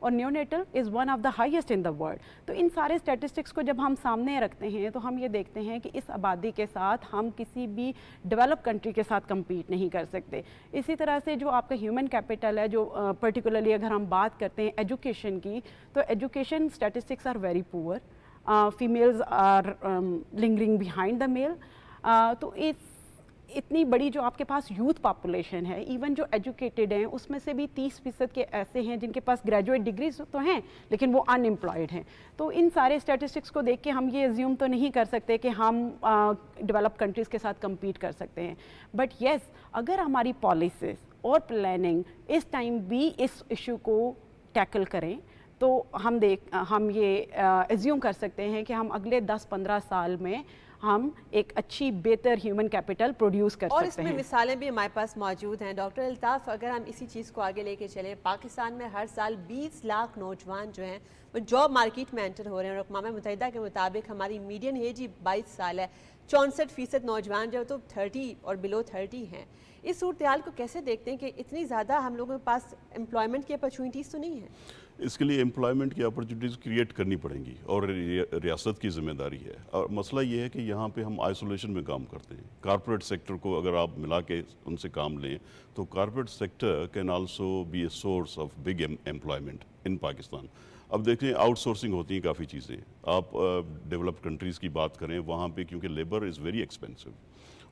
اور neonatal is one of the highest in the world. تو ان سارے اسٹیٹسٹکس کو جب ہم سامنے رکھتے ہیں تو ہم یہ دیکھتے ہیں کہ اس آبادی کے ساتھ ہم کسی بھی ڈیولپ کنٹری کے ساتھ کمپیٹ نہیں کر سکتے. اسی طرح سے جو آپ کا ہیومن کیپٹل ہے, جو پرٹیکولرلی اگر ہم بات کرتے ہیں ایجوکیشن کی, تو education statistics are very poor. Families are lingering behind the male. تو اتنی بڑی جو آپ کے پاس یوتھ پاپولیشن ہے, ایون جو ایجوکیٹڈ ہیں اس میں سے بھی 30% کے ایسے ہیں جن کے پاس گریجویٹ ڈگریز تو ہیں لیکن وہ ان امپلائڈ ہیں. تو ان سارے اسٹیٹسٹکس کو دیکھ کے ہم یہ ایزیوم تو نہیں کر سکتے کہ ہم ڈیولپ کنٹریز کے ساتھ کمپیٹ کر سکتے ہیں. بٹ یس, اگر ہماری پالیسیز اور پلاننگ اس ٹائم بھی اس ایشو کو ٹیکل کریں تو ہم یہ ایزیوم کر سکتے ہیں کہ ہم اگلے 10-15 سال میں ہم ایک اچھی بہتر ہیومن کیپٹل پروڈیوس کر سکتے ہیں. اور اس میں مثالیں بھی ہمارے پاس موجود ہیں. ڈاکٹر الطاف, اگر ہم اسی چیز کو آگے لے کے چلیں, پاکستان میں ہر سال 20 لاکھ نوجوان جو ہیں وہ جاب مارکیٹ میں انٹر ہو رہے ہیں, اور اقوام متحدہ کے مطابق ہماری میڈین ایج ہی 22 سال ہے. 64% نوجوان جو تو 30 اور بلو 30 ہیں. اس صورتحال کو کیسے دیکھتے ہیں کہ اتنی زیادہ ہم لوگوں کے پاس امپلائمنٹ کی اپرچونیٹیز تو نہیں ہیں؟ اس کے لیے امپلائمنٹ کی اپرچونیٹیز کریٹ کرنی پڑیں گی اور ریاست کی ذمہ داری ہے. اور مسئلہ یہ ہے کہ یہاں پہ ہم آئسولیشن میں کام کرتے ہیں. کارپوریٹ سیکٹر کو اگر آپ ملا کے ان سے کام لیں تو corporate sector can also be a source of big employment in Pakistan. اب دیکھیں, آؤٹ سورسنگ ہوتی ہیں کافی چیزیں. آپ ڈیولپڈ کنٹریز کی بات کریں, وہاں پہ کیونکہ لیبر از ویری ایکسپینسو,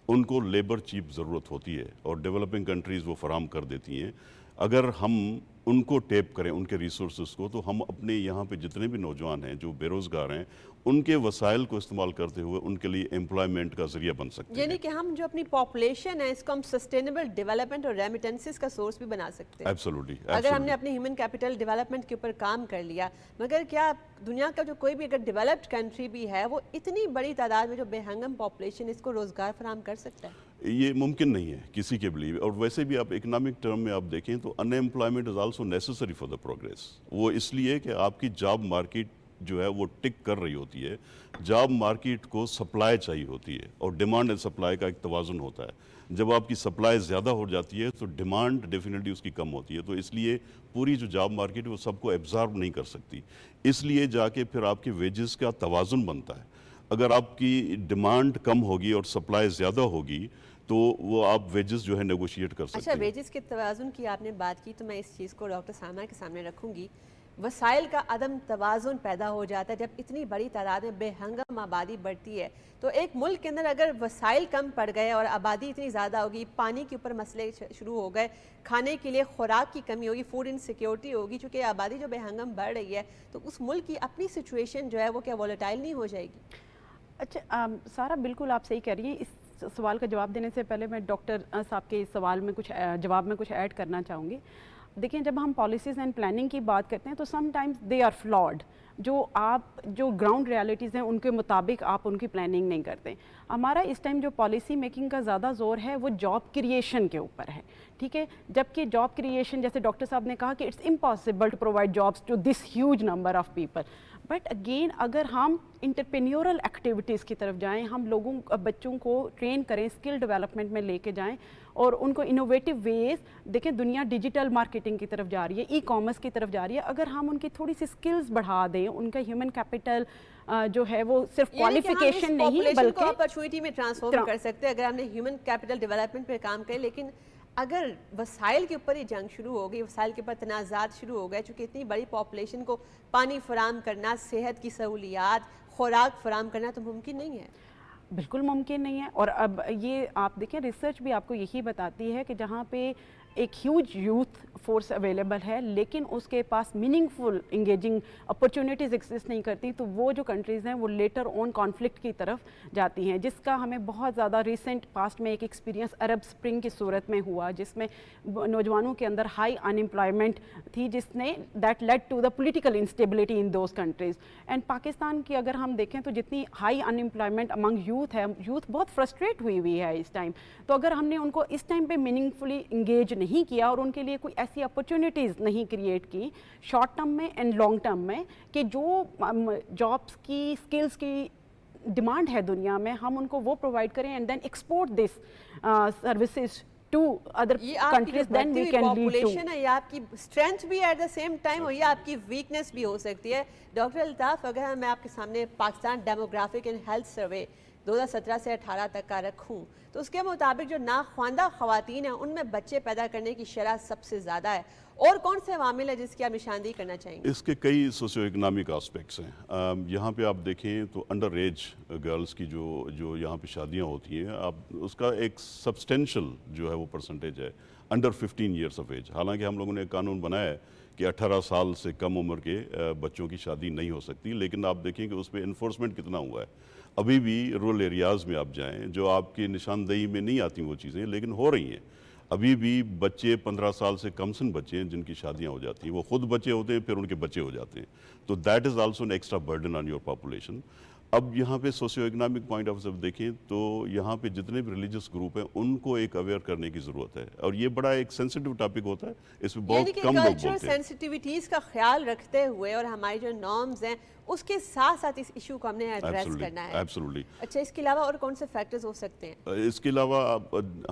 ان کو لیبر چیپ ضرورت ہوتی ہے اور ڈیولپنگ کنٹریز وہ فراہم کر دیتی ہیں. اگر ہم ان کو ٹیپ کریں, ان کے ریسورسز کو, تو ہم اپنے یہاں پہ جتنے بھی نوجوان ہیں جو بے روزگار ہیں ان کے وسائل کو استعمال کرتے ہوئے ان کے لیے امپلائمنٹ کا ذریعہ بن سکتے ہیں. یعنی کہ ہم جو اپنی پاپولیشن ہے اس کو ہم سسٹینیبل ڈیولپمنٹ اور ریمیٹنسز کا سورس بھی بنا سکتے ہیں. ایبسولوٹلی. اگر ہم نے اپنی ہیومن کیپٹل ڈیولپمنٹ کے اوپر کام کر لیا, مگر کیا دنیا کا جو کوئی بھی اگر ڈیولپڈ کنٹری بھی ہے وہ اتنی بڑی تعداد میں جو بے ہنگم پاپولیشن اس کو روزگار فراہم کر سکتا ہے؟ یہ ممکن نہیں ہے کسی کے لیے. اور ویسے بھی آپ اکنامک ٹرم میں آپ دیکھیں تو ان employment is also necessary for the progress. وہ اس لیے کہ آپ کی جاب مارکیٹ جو ہے وہ ٹک کر رہی ہوتی ہے. جاب مارکیٹ کو سپلائی چاہیے ہوتی ہے اور ڈیمانڈ اینڈ سپلائی کا ایک توازن ہوتا ہے. جب آپ کی سپلائی زیادہ ہو جاتی ہے تو ڈیمانڈ ڈیفینیٹلی اس کی کم ہوتی ہے. تو اس لیے پوری جو جاب مارکیٹ ہے وہ سب کو ایبزارب نہیں کر سکتی. اس لیے جا کے پھر آپ کی ویجز کا توازن بنتا ہے. اگر آپ کی ڈیمانڈ کم ہوگی اور سپلائی زیادہ ہوگی تو وہ آپ ویجز جو ہے نیگوشیٹ کر سکتے ہیں. اچھا, ویجز کے توازن کی آپ نے بات کی تو میں اس چیز کو ڈاکٹر سامنا کے سامنے رکھوں گی. وسائل کا عدم توازن پیدا ہو جاتا ہے جب اتنی بڑی تعداد میں بے ہنگم آبادی بڑھتی ہے. تو ایک ملک کے اندر اگر وسائل کم پڑ گئے اور آبادی اتنی زیادہ ہوگی, پانی کے اوپر مسئلے شروع ہو گئے, کھانے کے لیے خوراک کی کمی ہوگی, فوڈ انسیکیورٹی ہوگی, چونکہ آبادی جو بے ہنگم بڑھ رہی ہے تو اس ملک کی اپنی سچویشن جو ہے وہ کیا وولٹائل نہیں ہو جائے گی؟ اچھا سارا, بالکل آپ صحیح کہہ رہی ہیں. اس سوال کا جواب دینے سے پہلے میں ڈاکٹر صاحب کے سوال میں جواب میں کچھ ایڈ کرنا چاہوں گی. دیکھیں, جب ہم پالیسیز اینڈ پلاننگ کی بات کرتے ہیں تو sometimes they are flawed. جو گراؤنڈ ریالٹیز ہیں ان کے مطابق آپ ان کی پلاننگ نہیں کرتے. ہمارا اس ٹائم جو پالیسی میکنگ کا زیادہ زور ہے وہ جاب کریشن کے اوپر ہے. ٹھیک ہے, جبکہ جاب کریشن جیسے ڈاکٹر صاحب نے کہا کہ it's impossible to provide jobs to this huge number of people. But again اگر ہم انٹرپرینیورل ایکٹیویٹیز کی طرف جائیں, ہم بچوں کو ٹرین کریں, اسکل ڈیولپمنٹ میں لے کے جائیں اور ان کو انوویٹیو ویز, دیکھیں دنیا ڈیجیٹل مارکیٹنگ کی طرف جا رہی ہے, ای کامرس کی طرف جا رہی ہے. اگر ہم ان کی تھوڑی سی اسکلز بڑھا دیں, ان کا ہیومن کیپٹل جو ہے وہ صرف کوالیفیکیشن نہیں بلکہ اپرچونٹی میں ٹرانسفارم کر سکتے ہیں اگر ہم نے ہیومن کیپٹل ڈیولپمنٹ پہ کام کرے. لیکن اگر وسائل کے اوپر ہی جنگ شروع ہو گئی, وسائل کے اوپر تنازعات شروع ہو گئے, چونکہ اتنی بڑی پاپولیشن کو پانی فراہم کرنا, صحت کی سہولیات, خوراک فراہم کرنا تو ممکن نہیں ہے. بالکل ممکن نہیں ہے. اور اب یہ آپ دیکھیں, ریسرچ بھی آپ کو یہی بتاتی ہے کہ جہاں پہ ایک ہیوج یوتھ فورس اویلیبل ہے لیکن اس کے پاس میننگ فل انگیجنگ اپرچونیٹیز ایگزسٹ نہیں کرتی, تو وہ جو کنٹریز ہیں وہ لیٹر آن کانفلکٹ کی طرف جاتی ہیں, جس کا ہمیں بہت زیادہ ریسنٹ پاسٹ میں ایک ایکسپیرینس عرب اسپرنگ کی صورت میں ہوا, جس میں نوجوانوں کے اندر ہائی ان امپلائمنٹ تھی, جس نے that lead to the political instability in those countries. And Pakistan کی اگر ہم دیکھیں تو جتنی high unemployment among youth ہے, یوتھ بہت فرسٹریٹ ہوئی ہے اس ٹائم. تو اگر ہم نے ان کو اس ٹائم پہ میننگ فلی انگیج نہیں کیا اور ان کے لیے کوئی ایسی اپرچونیٹیز نہیں کریٹ کی شارٹ ٹرم میں اینڈ لانگ ٹرم میں کہ جو جابس کی, اسکلز کی ڈیمانڈ ہے دنیا میں, ہم ان کو وہ پرووائڈ کریں and then export this services to other یہ آپ کی countries, then we بڑھتی can ہوئی lead to. پاپولیشن ہے، یہ آپ کی اسٹرینتھ بھی ایٹ دا سیم ٹائم اور یہ آپ کی ویکنیس بھی ہو سکتی ہے. ڈاکٹر الطاف، اگر میں آپ کے سامنے Pakistan demographic and health survey 2017 سے 18 تک کا رکھوں تو اس کے مطابق جو ناخواندہ خواتین ہیں ان میں بچے پیدا کرنے کی شرح سب سے زیادہ ہے. اور کون سے عوامل ہیں جس کی آپ نشاندہی کرنا چاہیں گے؟ اس کے کئی سوشیو اکنامک آسپیکٹس ہیں. یہاں پہ آپ دیکھیں تو انڈر ایج گرلز کی جو یہاں پہ شادیاں ہوتی ہیں، آپ اس کا ایک سبسٹینشل جو ہے وہ پرسنٹیج ہے انڈر 15 ایئرس آف ایج. حالانکہ ہم لوگوں نے ایک قانون بنایا ہے کہ 18 سال سے کم عمر کے بچوں کی شادی نہیں ہو سکتی، لیکن آپ دیکھیں کہ اس پہ انفورسمنٹ کتنا ہوا ہے. ابھی بھی رورل ایریاز میں آپ جائیں جو آپ کی نشاندہی میں نہیں آتی وہ چیزیں، لیکن ہو رہی ہیں. ابھی بھی بچے 15 سال سے کم سن بچے ہیں جن کی شادیاں ہو جاتی ہیں، وہ خود بچے ہوتے ہیں پھر ان کے بچے ہو جاتے ہیں. تو that is also an extra burden on your population. اب یہاں پہ socio economic point of view سے دیکھیں تو یہاں پہ جتنے بھی ریلیجس گروپ ہیں ان کو ایک اویئر کرنے کی ضرورت ہے، اور یہ بڑا ایک سینسیٹیو ٹاپک ہوتا ہے، اس میں یعنی بہت کہ کم لوگ کلچرل بولتے ہیں. سینسٹیوٹیز کا خیال رکھتے ہوئے اور ہماری جو نارمز ہیں اس کے ساتھ ساتھ اس ایشو کو ہم نے ایڈریس کرنا ہے. ایبسولوٹلی. اچھا، اس کے علاوہ اور کون سے فیکٹرز ہو سکتے ہیں؟ اس کے علاوہ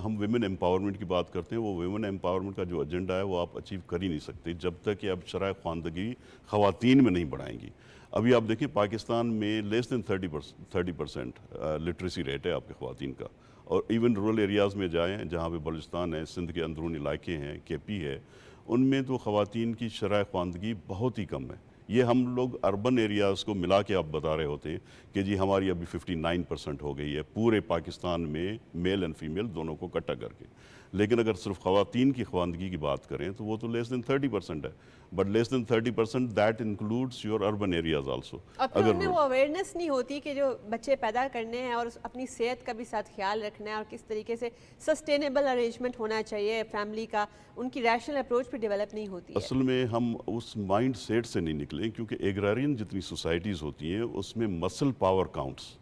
ہم ویمن امپاورمنٹ کی بات کرتے ہیں. وہ ویمن امپاورمنٹ کا جو ایجنڈا ہے وہ آپ اچیو کر ہی نہیں سکتے جب تک کہ آپ شرح خواندگی خواتین میں نہیں بڑھائیں گی. ابھی آپ دیکھیں پاکستان میں لیس دین 30% لٹریسی ریٹ ہے آپ کے خواتین کا، اور ایون رورل ایریاز میں جائیں جہاں پہ بلوچستان ہے، سندھ کے اندرونی علاقے ہیں، کے پی ہے، ان میں تو خواتین کی شرح خواندگی بہت ہی کم ہے. یہ ہم لوگ اربن ایریاز کو ملا کے آپ بتا رہے ہوتے ہیں کہ جی ہماری ابھی 59% ہو گئی ہے پورے پاکستان میں، میل اینڈ فیمیل دونوں کو اکٹھا کر کے. لیکن اگر صرف خواتین کی خواندگی کی بات کریں تو وہ تو لیس دین 30% ہے. But less than 30% that includes your urban areas also. اب تو ان میں وہ اویئرنیس نہیں ہوتی کہ جو بچے پیدا کرنے ہیں اور اپنی صحت کا بھی ساتھ خیال رکھنا ہے اور کس طریقے سے سسٹینیبل ارینجمنٹ ہونا چاہیے فیملی کا، ان کی ریشنل اپروچ بھی ڈیولپ نہیں ہوتی ہے. اصل میں ہم اس مائنڈ سیٹ سے نہیں نکلیں کیونکہ ایگرارین جتنی سوسائٹیز ہوتی ہیں اس میں مسل پاور کاؤنٹس.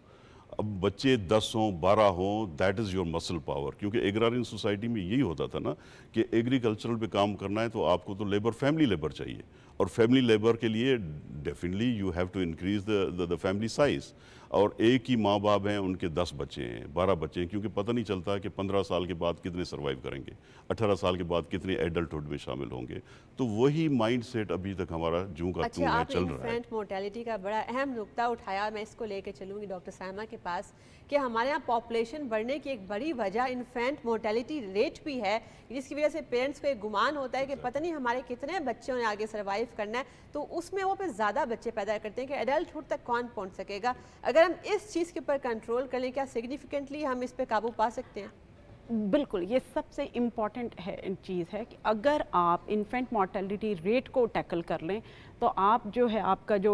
اب بچے 10 ہوں 12 ہوں، that is your muscle power. کیونکہ ایگرارین سوسائٹی میں یہی ہوتا تھا نا کہ ایگریکلچرل پہ کام کرنا ہے تو آپ کو تو لیبر، فیملی لیبر چاہیے، اور فیملی لیبر کے لیے definitely you have to increase the family size. اور ایک ہی ماں باپ ہیں، ان کے 10 بچے ہیں، 12 بچے ہیں، کیونکہ پتہ نہیں چلتا کہ 15 سال کے بعد کتنے سروائیو کریں گے، 18 سال کے بعد کتنے ایڈلٹہڈ میں شامل ہوں گے. تو وہی مائنڈ سیٹ ابھی تک ہمارا جوں کا توں ہے چل رہا ہے. انفینٹ مورٹیلٹی کا بڑا اہم نقطہ اٹھایا، میں اس کو لے کے چلوں گی ڈاکٹر سائمہ کے پاس کہ ہمارے یہاں پاپولیشن بڑھنے کی ایک بڑی وجہ انفینٹ مورٹیلٹی ریٹ بھی ہے، جس کی وجہ سے پیرنٹس کو ایک گمان ہوتا ہے کہ پتہ نہیں ہمارے کتنے بچوں نے آگے سروائیو کرنا ہے، تو اس میں وہ پھر زیادہ بچے پیدا کرتے ہیں کہ ایڈلٹہڈ تک کون پہنچ سکے گا. اگر ہم اس چیز کے اوپر کنٹرول کر لیں کیا سگنیفیکنٹلی ہم اس پہ قابو پا سکتے ہیں؟ بالکل، یہ سب سے امپورٹنٹ چیز ہے کہ اگر آپ انفینٹ مورٹیلٹی ریٹ کو ٹیکل کر لیں تو آپ جو ہے آپ کا جو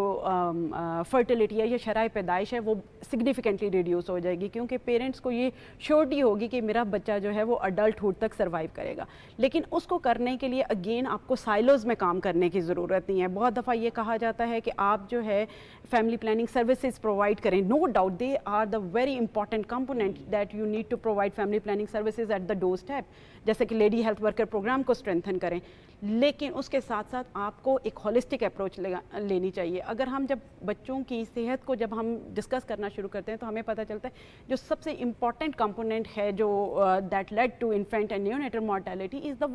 فرٹیلیٹی ہے یا شرح پیدائش ہے وہ سگنیفیکنٹلی ریڈیوس ہو جائے گی، کیونکہ پیرنٹس کو یہ شیورٹی ہوگی کہ میرا بچہ جو ہے وہ اڈلٹہڈ تک سروائیو کرے گا. لیکن اس کو کرنے کے لیے اگین آپ کو سائلوز میں کام کرنے کی ضرورت نہیں ہے. بہت دفعہ یہ کہا جاتا ہے کہ آپ جو ہے فیملی پلاننگ سروسز پرووائڈ کریں. No doubt they are the very important component that you need to provide family planning services at the doorstep, جیسے کہ لیڈی ہیلتھ ورکر پروگرام کو اسٹرینتھن کریں. لیکن اس کے ساتھ ساتھ آپ کو ایک ہولسٹک اپروچ لینی چاہیے. اگر ہم جب بچوں کی صحت کو جب ہم ڈسکس کرنا شروع کرتے ہیں تو ہمیں پتہ چلتا ہے جو سب سے امپورٹنٹ کمپوننٹ ہے جو that lead to infant and neonatal mortality is the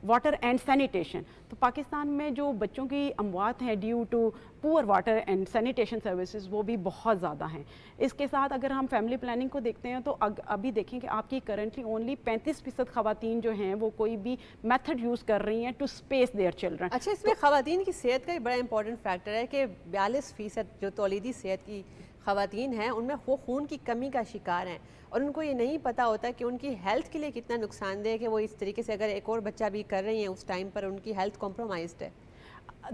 water and sanitation. تو پاکستان میں جو بچوں کی اموات ہیں due to poor water and sanitation services وہ بھی بہت زیادہ ہیں. اس کے ساتھ اگر ہم فیملی پلاننگ کو دیکھتے ہیں تو ابھی دیکھیں کہ آپ کی کرنٹلی اونلی 35% خواتین جو ہیں وہ کوئی بھی میتھڈ یوز کر رہی ہیں ٹو اسپیس دیئر چلڈرن. اچھا، اس میں خواتین کی صحت کا ایک بڑا امپورٹنٹ فیکٹر ہے کہ 42% جو تولیدی صحت کی خواتین ہیں ان میں وہ خون کی کمی کا شکار ہیں، اور ان کو یہ نہیں پتہ ہوتا کہ ان کی ہیلتھ کے لیے کتنا نقصان دہ ہے کہ وہ اس طریقے سے اگر ایک اور بچہ بھی کر رہی ہیں اس ٹائم پر ان کی ہیلتھ کمپرومائزڈ ہے.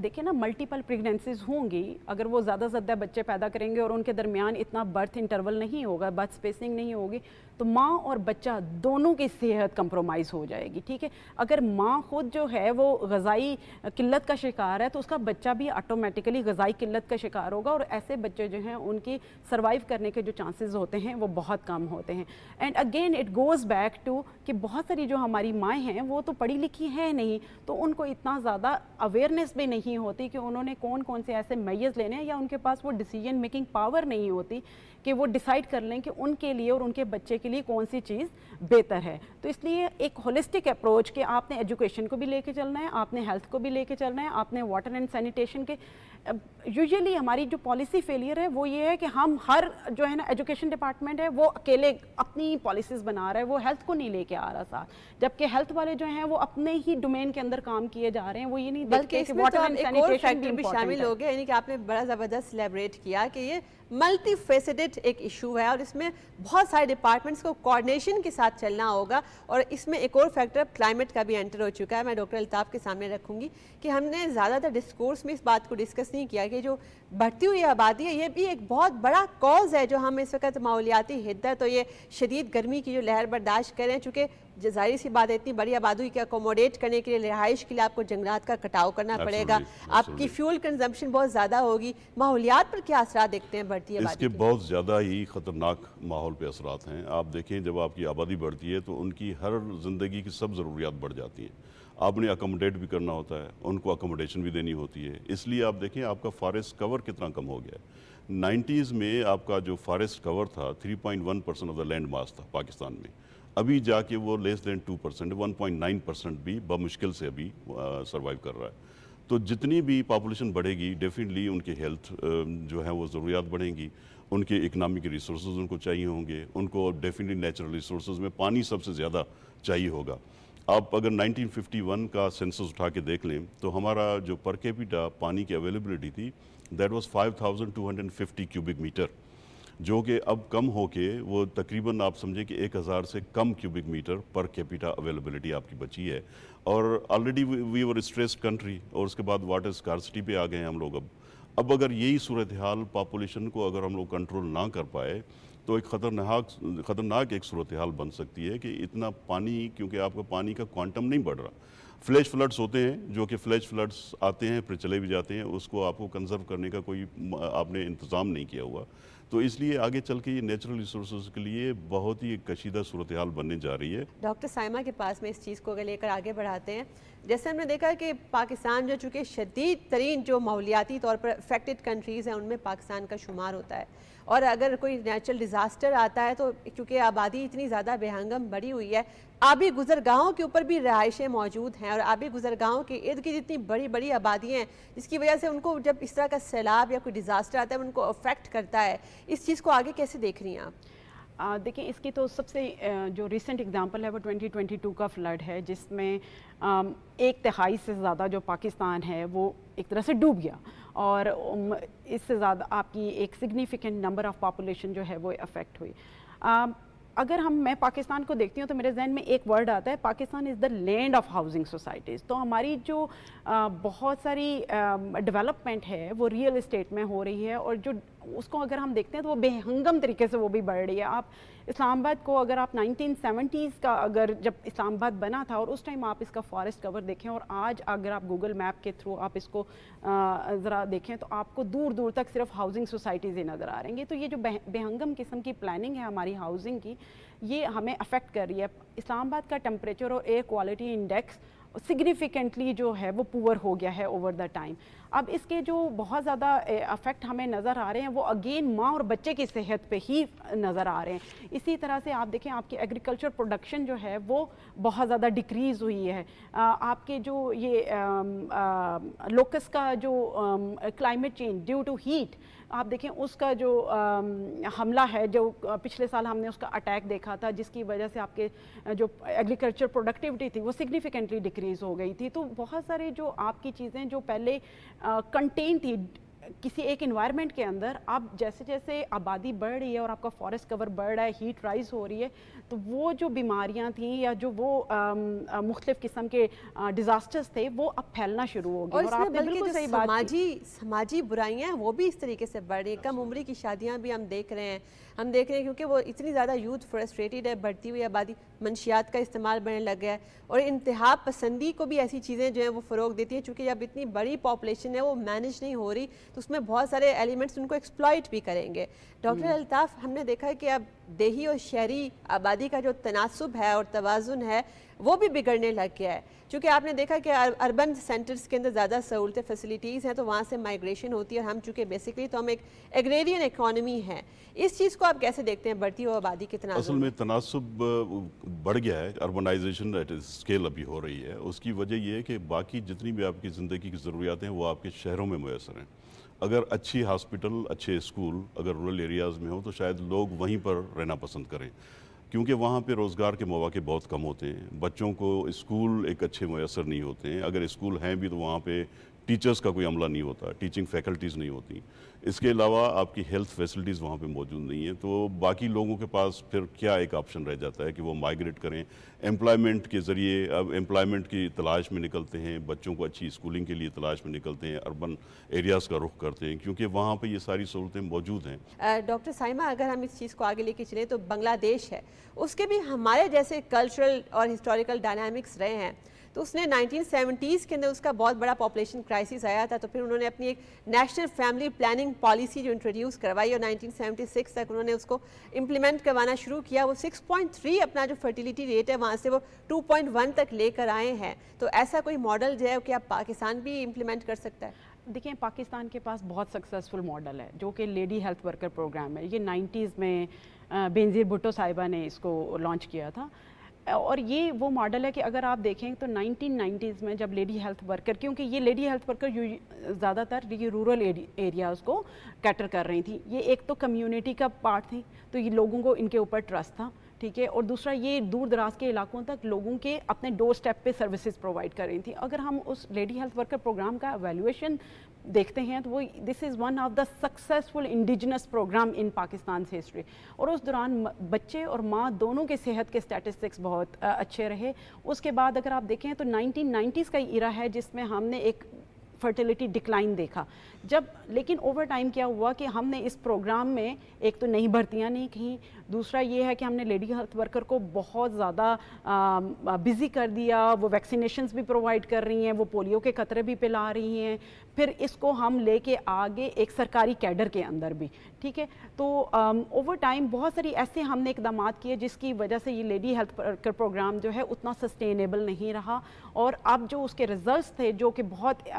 دیکھیں نا، ملٹیپل پریگننسیز ہوں گی، اگر وہ زیادہ سے زیادہ بچے پیدا کریں گے اور ان کے درمیان اتنا برتھ انٹرول نہیں ہوگا، برتھ اسپیسنگ نہیں ہوگی، تو ماں اور بچہ دونوں کی صحت کمپرومائز ہو جائے گی. ٹھیک ہے، اگر ماں خود جو ہے وہ غذائی قلت کا شکار ہے تو اس کا بچہ بھی آٹومیٹیکلی غذائی قلت کا شکار ہوگا، اور ایسے بچے جو ہیں ان کی سروائیو کرنے کے جو چانسز ہوتے ہیں وہ بہت کم ہوتے ہیں. And again it goes back to کہ بہت ساری جو ہماری مائیں ہیں وہ تو پڑھی لکھی ہیں نہیں، تو ان کو اتنا زیادہ اویئرنیس بھی نہیں ہوتی کہ انہوں نے کون کون سے ایسے میئرز لینے ہیں، یا ان کے پاس وہ ڈیسیجن میکنگ پاور نہیں ہوتی کہ وہ ڈیسائیڈ کر لیں کہ ان کے لیے اور ان کے بچے کے لیے لیے کون سی چیز بہتر ہے. تو اس لیے ایک ہولسٹک اپروچ کہ آپ نے ایجوکیشن کو بھی لے کے چلنا ہے, آپ نے ہیلتھ کو بھی لے کے چلنا ہے, آپ نے واٹر اینڈ سینیٹیشن کے. یوزلی ہماری جو پالیسی فیلئر ہے وہ یہ ہے کہ ہم ہر جو ہے نا ایجوکیشن ڈپارٹمنٹ ہے وہ اکیلے اپنی پالیسیز بنا رہا ہے, وہ ہیلتھ کو نہیں لے کے آ رہا ساتھ, جبکہ ہیلتھ والے جو ہیں وہ اپنے ہی ڈومین کے اندر کام کیے جا رہے ہیں. وہ یہ نہیں دیکھتے کہ واٹر اینڈ سینیٹیشن بھی شامل ہو گئے, یعنی کہ آپ نے بڑا زبردست سلیبریٹ کیا کہ یہ ملٹی فیسیڈڈ ایک ایشو ہے اور اس میں بہت سارے ڈپارٹمنٹس کو کوآرڈینیشن کے ساتھ چلنا ہوگا. اور اس میں ایک اور فیکٹر کلائمیٹ کا بھی انٹر ہو چکا ہے. میں ڈاکٹر الطاف کے سامنے رکھوں گی کہ ہم نے زیادہ تر ڈسکورس میں اس بات کو ڈسکس نہیں کیا کہ جو بڑھتی ہوئی آبادی ہے یہ بھی ایک بہت بڑا کاز ہے جو ہم اس وقت ماحولیاتی حدت اور یہ شدید گرمی کی جو لہر برداشت کر رہے ہیں. چونکہ ظاہر سی بات ہے اتنی بڑی آبادی کو اکوموڈیٹ کرنے کے لیے رہائش کے لیے آپ کو جنگلات کا کٹاؤ کرنا پڑے گا, آپ کی فیول کنزمپشن بہت زیادہ ہوگی. ماحولیات پر کیا اثرات دیکھتے ہیں بڑھتی آبادی اس کے بہت زیادہ ہی خطرناک ماحول پہ اثرات ہیں. آپ دیکھیں جب آپ کی آبادی بڑھتی ہے تو ان کی ہر زندگی کی سب ضروریات بڑھ جاتی ہیں. آپ نے اکوموڈیٹ بھی کرنا ہوتا ہے, ان کو اکوموڈیشن بھی دینی ہوتی ہے. اس لیے آپ دیکھیں آپ کا فارسٹ کور کتنا کم ہو گیا ہے. 90s میں آپ کا جو فارسٹ کور تھا 3.1% آف دا لینڈ ماس تھا پاکستان میں, ابھی جا کے وہ لیس دین 2%, 1.9% بھی بمشکل سے ابھی سروائیو کر رہا ہے. تو جتنی بھی پاپولیشن بڑھے گی ڈیفینیٹلی ان کے ہیلتھ جو ہیں وہ ضروریات بڑھیں گی, ان کے اکنامک ریسورسز ان کو چاہیے ہوں گے, ان کو ڈیفینیٹلی نیچرل ریسورسز میں پانی سب سے زیادہ چاہیے ہوگا. آپ اگر 1951 کا سینسس اٹھا کے دیکھ لیں تو ہمارا جو پر کیپیٹا پانی کی اویلیبلٹی تھی دیٹ واز 5250 کیوبک میٹر, جو کہ اب کم ہو کے وہ تقریباً آپ سمجھیں کہ 1000 سے کم cubic metre per capita availability آپ کی بچی ہے. اور already we were stressed country, اور اس کے بعد واٹر اسکارسٹی پہ آ گئے ہیں ہم لوگ. اب اگر یہی صورتحال پاپولیشن کو اگر ہم لوگ کنٹرول نہ کر پائے تو ایک خطرناک ایک صورتحال بن سکتی ہے کہ اتنا پانی, کیونکہ آپ کا پانی کا کوانٹم نہیں بڑھ رہا. فلیش فلڈس ہوتے ہیں جو کہ فلیش فلڈس آتے ہیں پھر چلے بھی جاتے ہیں, اس کو آپ کو کنزرو کرنے کا کوئی آپ نے انتظام نہیں کیا ہوا. تو اس لیے آگے چل کے یہ نیچرل ریسورسز کے لیے بہت ہی کشیدہ صورتحال بننے جا رہی ہے. ڈاکٹر سائمہ کے پاس میں اس چیز کو لے کر آگے بڑھاتے ہیں. جیسے ہم نے دیکھا کہ پاکستان جو چونکہ شدید ترین جو ماحولیاتی طور پر افیکٹڈ کنٹریز ہیں ان میں پاکستان کا شمار ہوتا ہے, اور اگر کوئی نیچرل ڈیزاسٹر آتا ہے تو کیونکہ آبادی اتنی زیادہ بے ہنگم بڑھی ہوئی ہے, آبی گزرگاہوں کے اوپر بھی رہائشیں موجود ہیں, اور آبی گزرگاہوں کے ارد گرد اتنی بڑی بڑی آبادیاں ہیں جس کی وجہ سے ان کو جب اس طرح کا سیلاب یا کوئی ڈیزاسٹر آتا ہے ان کو افیکٹ کرتا ہے. اس چیز کو آگے کیسے دیکھ رہی ہیں آپ؟ دیکھیں اس کی تو سب سے جو ریسنٹ اگزامپل ہے وہ 2022 کا فلڈ ہے, جس میں 1/3 سے زیادہ جو پاکستان ہے وہ ایک طرح سے ڈوب گیا, اور اس سے زیادہ آپ کی ایک سگنیفیکنٹ نمبر آف پاپولیشن جو ہے وہ افیکٹ ہوئی. اگر میں پاکستان کو دیکھتی ہوں تو میرے ذہن میں ایک ورڈ آتا ہے, پاکستان از دا لینڈ آف ہاؤسنگ سوسائٹیز. تو ہماری جو بہت ساری ڈیولپمنٹ ہے وہ ریئل اسٹیٹ میں ہو رہی ہے, اور جو اس کو اگر ہم دیکھتے ہیں تو وہ بے ہنگم طریقے سے وہ بھی بڑھ رہی ہے. آپ اسلام آباد کو اگر آپ 1970s کا اگر جب اسلام آباد بنا تھا اور اس ٹائم آپ اس کا فارسٹ کور دیکھیں, اور آج اگر آپ گوگل میپ کے تھرو آپ اس کو ذرا دیکھیں تو آپ کو دور دور تک صرف ہاؤسنگ سوسائٹیز ہی نظر آ رہیں گی. تو یہ جو بے ہنگم قسم کی پلاننگ ہے ہماری ہاؤسنگ کی, یہ ہمیں افیکٹ کر رہی ہے. اسلام آباد کا ٹمپریچر اور ایئر کوالٹی انڈیکس سگنیفیکنٹلی جو ہے وہ پور ہو گیا ہے اوور دا ٹائم. اب اس کے جو بہت زیادہ افیکٹ ہمیں نظر آ رہے ہیں وہ اگین ماں اور بچے کی صحت پہ ہی نظر آ رہے ہیں. اسی طرح سے آپ دیکھیں آپ کی ایگریکلچر پروڈکشن جو ہے وہ بہت زیادہ ڈکریز ہوئی ہے. آپ کے جو یہ لوکس کا جو climate change due to heat, آپ دیکھیں اس کا جو حملہ ہے, جو پچھلے سال ہم نے اس کا اٹیک دیکھا تھا, جس کی وجہ سے آپ کے جو ایگریکلچر پروڈکٹیوٹی تھی وہ سگنیفیکنٹلی ڈکریز ہو گئی تھی. تو بہت سارے جو آپ کی چیزیں جو پہلے کنٹین تھی کسی ایک انوائرمنٹ کے اندر, اب جیسے جیسے آبادی بڑھ رہی ہے اور آپ کا فارسٹ کور بڑھ رہا ہے, ہیٹ رائز ہو رہی ہے, تو وہ جو بیماریاں تھیں یا جو وہ مختلف قسم کے ڈیزاسٹرز تھے وہ اب پھیلنا شروع ہو گئے. اور آپ نے بالکل صحیح بات کی, سماجی برائیاں ہیں وہ بھی اس طریقے سے بڑھ رہی ہیں. کم عمری کی شادیاں بھی ہم دیکھ رہے ہیں کیونکہ وہ اتنی زیادہ یوتھ فرسٹریٹڈ ہے, بڑھتی ہوئی آبادی, منشیات کا استعمال بڑھنے لگ گیا ہے, اور انتہا پسندی کو بھی ایسی چیزیں جو ہیں وہ فروغ دیتی ہیں. چونکہ جب اتنی بڑی پاپولیشن ہے وہ مینیج نہیں ہو رہی تو اس میں بہت سارے ایلیمنٹس ان کو ایکسپلائٹ بھی کریں گے. ڈاکٹر الطاف, ہم نے دیکھا ہے کہ اب دیہی اور شہری آبادی کا جو تناسب ہے اور توازن ہے وہ بھی بگڑنے لگ گیا ہے. چونکہ آپ نے دیکھا کہ اربن سینٹرز کے اندر زیادہ سہولتیں فیسلٹیز ہیں تو وہاں سے مائیگریشن ہوتی ہے, اور ہم چونکہ بیسکلی تو ہم ایک ایگریرین اکانومی ہے. اس چیز کو آپ کیسے دیکھتے ہیں بڑھتی ہوئی آبادی کے تناظر اصل میں تناسب بڑھ گیا ہے, اربنائزیشن ایٹ اسکیل ابھی ہو رہی ہے. اس کی وجہ یہ ہے کہ باقی جتنی بھی آپ کی زندگی کی ضروریات ہیں وہ آپ کے شہروں میں میسر ہیں. اگر اچھی ہاسپٹل, اچھے اسکول اگر رورل ایریاز میں ہوں تو شاید لوگ وہیں پر رہنا پسند کریں, کیونکہ وہاں پہ روزگار کے مواقع بہت کم ہوتے ہیں. بچوں کو اسکول ایک اچھے میسر نہیں ہوتے ہیں. اگر اسکول ہیں بھی تو وہاں پہ ٹیچرز کا کوئی عملہ نہیں ہوتا, ٹیچنگ فیکلٹیز نہیں ہوتی. اس کے علاوہ آپ کی ہیلتھ فیسلٹیز وہاں پہ موجود نہیں ہیں. تو باقی لوگوں کے پاس پھر کیا ایک آپشن رہ جاتا ہے کہ وہ مائیگریٹ کریں امپلائمنٹ کے ذریعے. اب امپلائمنٹ کی تلاش میں نکلتے ہیں, بچوں کو اچھی اسکولنگ کے لیے تلاش میں نکلتے ہیں, اربن ایریاز کا رخ کرتے ہیں کیونکہ وہاں پہ یہ ساری سہولتیں موجود ہیں. ڈاکٹر سائمہ, اگر ہم اس چیز کو آگے لے کے چلیں تو بنگلہ دیش ہے, اس کے بھی ہمارے جیسے کلچرل اور ہسٹوریکل ڈائنامکس رہے ہیں. تو اس نے 1970s کے اندر اس کا بہت بڑا پاپولیشن کرائسس آیا تھا, تو پھر انہوں نے اپنی ایک نیشنل فیملی پلاننگ پالیسی جو انٹروڈیوس کروائی, اور 1976 تک انہوں نے اس کو امپلیمنٹ کروانا شروع کیا. وہ 6.3 اپنا جو فرٹیلیٹی ریٹ ہے وہاں سے وہ 2.1 تک لے کر آئے ہیں. تو ایسا کوئی ماڈل جو ہے کہ آپ پاکستان بھی امپلیمنٹ کر سکتا ہے؟ دیکھیں, پاکستان کے پاس بہت سکسیزفل ماڈل ہے جو کہ لیڈی ہیلتھ ورکر پروگرام ہے. یہ 90s میں بینظیر بھٹو صاحبہ نے اس کو لانچ کیا تھا, اور یہ وہ ماڈل ہے کہ اگر آپ دیکھیں تو 1990s میں جب لیڈی ہیلتھ ورکر, کیونکہ یہ لیڈی ہیلتھ ورکر زیادہ تر یہ رورل ایریاز کو کیٹر کر رہی تھیں. یہ ایک تو کمیونٹی کا پارٹ تھی, تو یہ لوگوں کو ان کے اوپر ٹرسٹ تھا, ٹھیک ہے, اور دوسرا یہ دور دراز کے علاقوں تک لوگوں کے اپنے ڈور سٹیپ پہ سروسز پرووائڈ کر رہی تھیں. اگر ہم اس لیڈی ہیلتھ ورکر پروگرام کا ایویلویشن دیکھتے ہیں تو وہ this is one of the successful indigenous programme in Pakistan history. اور اس دوران بچے اور ماں دونوں کے صحت کے اسٹیٹسٹکس بہت اچھے رہے. اس کے بعد اگر آپ دیکھیں تو 1990s کا ایرا ہے جس میں ہم نے ایک فرٹیلیٹی ڈکلائن دیکھا. جب لیکن اوور ٹائم کیا ہوا کہ ہم نے اس پروگرام میں ایک تو نئی بھرتیاں نہیں کیں, دوسرا یہ ہے کہ ہم نے لیڈی ہیلتھ ورکر کو بہت زیادہ بزی کر دیا. وہ ویکسینیشنز بھی پرووائڈ کر رہی ہیں, وہ پولیو کے قطرے بھی پلا رہی ہیں. پھر اس کو ہم لے کے آگے ایک سرکاری کیڈر کے اندر بھی, ٹھیک ہے. تو اوور ٹائم بہت ساری ایسے ہم نے اقدامات کیے جس کی وجہ سے یہ لیڈی ہیلتھ ورکر پروگرام جو ہے اتنا سسٹینیبل نہیں رہا, اور اب جو اس کے ریزلٹس تھے جو کہ بہت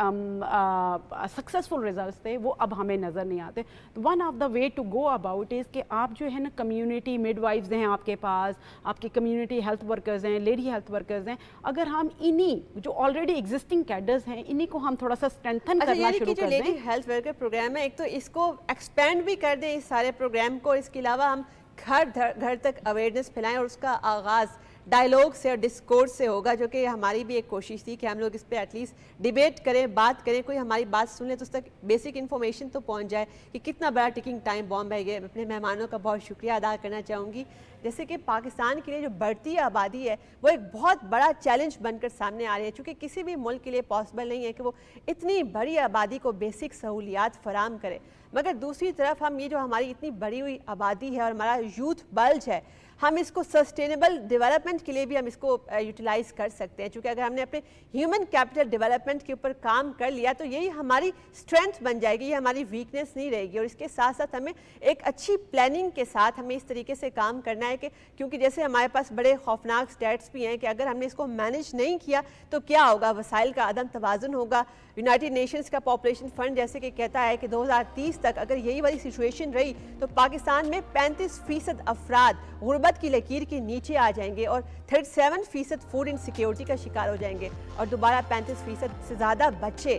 سکسیزفل ریزلٹس تھے وہ اب ہمیں نظر نہیں آتے. One of the way to go about is کہ آپ جو ہے نا کمیونٹی مڈ وائفز ہیں آپ کے پاس, آپ کی کمیونٹی ہیلتھ ورکرز ہیں, لیڈی ہیلتھ ورکرز ہیں, اگر ہم انہی جو آلریڈی ایگزسٹنگ کیڈرز ہیں انہی کو ہم تھوڑا سا اسٹرینتھن کرنا شروع کر دیں. لیڈی ہیلتھ ورکر پروگرام ہے, ایک تو اس کو ایکسپینڈ بھی کر دیں اس سارے پروگرام کو. اس کے علاوہ ہم گھر تک اویئرنیس پھیلائیں, اور اس کا آغاز ڈائیلاگ سے اور ڈسکورس سے ہوگا, جو کہ ہماری بھی ایک کوشش تھی کہ ہم لوگ اس پہ ایٹ لیسٹ ڈیبیٹ کریں, بات کریں, کوئی ہماری بات سن لے تو اس تک بیسک انفارمیشن تو پہنچ جائے کہ کتنا بڑا ٹکنگ ٹائم بام ہے یہ. اپنے مہمانوں کا بہت شکریہ ادا کرنا چاہوں گی. جیسے کہ پاکستان کے لیے جو بڑھتی آبادی ہے وہ ایک بہت بڑا چیلنج بن کر سامنے آ رہی ہے, چونکہ کسی بھی ملک کے لیے پاسبل نہیں ہے کہ وہ اتنی بڑی آبادی کو بیسک سہولیات فراہم کرے. مگر دوسری طرف ہم یہ جو ہماری اتنی بڑی ہوئی آبادی ہے اور ہمارا یوتھ بلج ہے, ہم اس کو سسٹینیبل ڈیولپمنٹ کے لیے بھی ہم اس کو یوٹیلائز کر سکتے ہیں. چونکہ اگر ہم نے اپنے ہیومن کیپٹل ڈیولپمنٹ کے اوپر کام کر لیا تو یہی ہماری اسٹرینتھ بن جائے گی, یہ ہماری ویکنیس نہیں رہے گی. اور اس کے ساتھ ساتھ ہمیں ایک اچھی پلاننگ کے ساتھ ہمیں اس طریقے سے کام کرنا ہے کہ کیونکہ جیسے ہمارے پاس بڑے خوفناک اسٹیٹس بھی ہیں کہ اگر ہم نے اس کو مینیج نہیں کیا تو کیا ہوگا, وسائل کا عدم توازن ہوگا. یونائٹڈ نیشنز کا پاپولیشن فنڈ جیسے کہ کہتا ہے کہ 2030 تک اگر یہی والی سچویشن رہی تو پاکستان میں 35% افراد غربت کی لکیر کے نیچے آ جائیں گے, اور 37% فوڈ انسیکیورٹی کا شکار ہو جائیں گے, اور دوبارہ 35% سے زیادہ بچے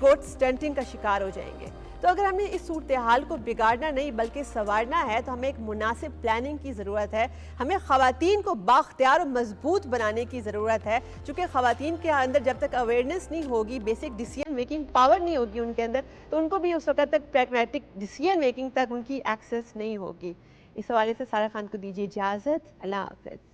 گروتھ سٹنٹنگ کا شکار ہو جائیں گے. تو اگر ہم نے اس صورتحال کو بگاڑنا نہیں بلکہ سنوارنا ہے تو ہمیں ایک مناسب پلاننگ کی ضرورت ہے. ہمیں خواتین کو بااختیار اور مضبوط بنانے کی ضرورت ہے, چونکہ خواتین کے اندر جب تک اویئرنیس نہیں ہوگی, بیسک ڈیسیژن میکنگ پاور نہیں ہوگی ان کے اندر, تو ان کو بھی اس وقت تک پریگمیٹک ڈیسیژن میکنگ تک ان کی ایکسیس نہیں ہوگی. اس حوالے سے سارا خان کو دیجیے اجازت. اللہ حافظ.